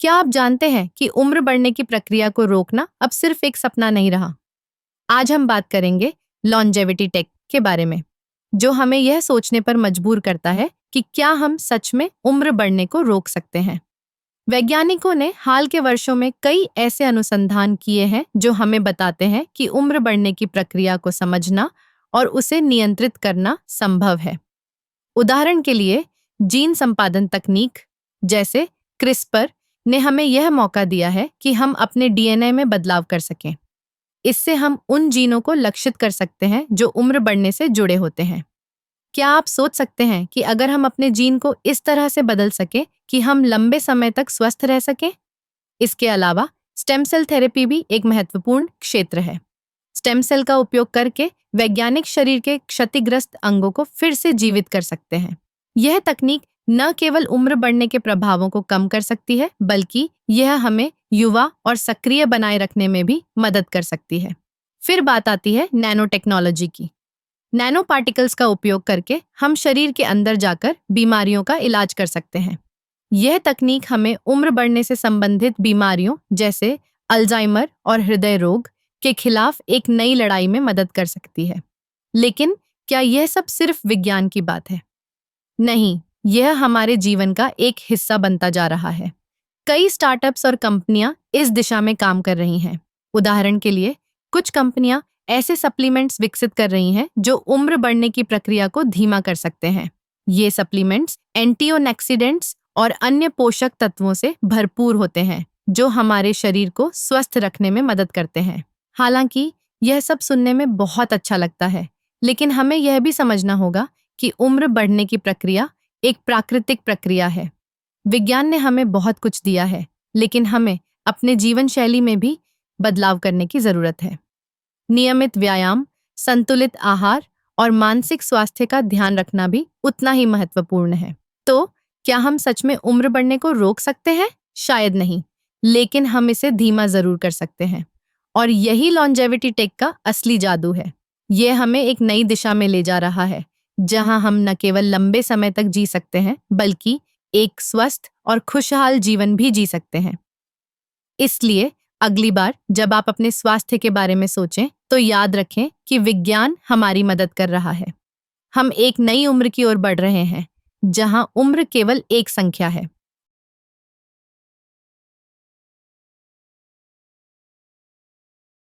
क्या आप जानते हैं कि उम्र बढ़ने की प्रक्रिया को रोकना अब सिर्फ एक सपना नहीं रहा? आज हम बात करेंगे लॉन्जेविटी टेक के बारे में, जो हमें यह सोचने पर मजबूर करता है कि क्या हम सच में उम्र बढ़ने को रोक सकते हैं। वैज्ञानिकों ने हाल के वर्षों में कई ऐसे अनुसंधान किए हैं जो हमें बताते हैं कि उम्र बढ़ने की प्रक्रिया को समझना और उसे नियंत्रित करना संभव है। उदाहरण के लिए, जीन संपादन तकनीक जैसे क्रिस्पर ने हमें यह मौका दिया है कि हम अपने डीएनए में बदलाव कर सकें। इससे हम उन जीनों को लक्षित कर सकते हैं जो उम्र बढ़ने से जुड़े होते हैं। क्या आप सोच सकते हैं कि अगर हम अपने जीन को इस तरह से बदल सकें कि हम लंबे समय तक स्वस्थ रह सकें? इसके अलावा स्टेम सेल थेरेपी भी एक महत्वपूर्ण क्षेत्र है। स्टेम सेल का उपयोग करके वैज्ञानिक शरीर के क्षतिग्रस्त अंगों को फिर से जीवित कर सकते हैं। यह तकनीक न केवल उम्र बढ़ने के प्रभावों को कम कर सकती है, बल्कि यह हमें युवा और सक्रिय बनाए रखने में भी मदद कर सकती है। फिर बात आती है नैनो टेक्नोलॉजी की। नैनो पार्टिकल्स का उपयोग करके हम शरीर के अंदर जाकर बीमारियों का इलाज कर सकते हैं। यह तकनीक हमें उम्र बढ़ने से संबंधित बीमारियों जैसे अल्जाइमर और हृदय रोग के खिलाफ एक नई लड़ाई में मदद कर सकती है। लेकिन क्या यह सब सिर्फ विज्ञान की बात है? नहीं, यह हमारे जीवन का एक हिस्सा बनता जा रहा है। कई स्टार्टअप्स और कंपनियां इस दिशा में काम कर रही हैं। उदाहरण के लिए, कुछ कंपनियां ऐसे सप्लीमेंट्स विकसित कर रही हैं जो उम्र बढ़ने की प्रक्रिया को धीमा कर सकते हैं। ये सप्लीमेंट्स एंटीऑक्सीडेंट्स और अन्य पोषक तत्वों से भरपूर होते हैं जो हमारे शरीर को स्वस्थ रखने में मदद करते हैं। हालांकि यह सब सुनने में बहुत अच्छा लगता है, लेकिन हमें यह भी समझना होगा कि उम्र बढ़ने की प्रक्रिया एक प्राकृतिक प्रक्रिया है। विज्ञान ने हमें बहुत कुछ दिया है, लेकिन हमें अपने जीवन शैली में भी बदलाव करने की जरूरत है। नियमित व्यायाम, संतुलित आहार और मानसिक स्वास्थ्य का ध्यान रखना भी उतना ही महत्वपूर्ण है। तो क्या हम सच में उम्र बढ़ने को रोक सकते हैं? शायद नहीं, लेकिन हम इसे धीमा जरूर कर सकते हैं। और यही लॉन्जेविटी टेक का असली जादू है। यह हमें एक नई दिशा में ले जा रहा है, जहां हम न केवल लंबे समय तक जी सकते हैं, बल्कि एक स्वस्थ और खुशहाल जीवन भी जी सकते हैं। इसलिए अगली बार जब आप अपने स्वास्थ्य के बारे में सोचें, तो याद रखें कि विज्ञान हमारी मदद कर रहा है। हम एक नई उम्र की ओर बढ़ रहे हैं, जहां उम्र केवल एक संख्या है।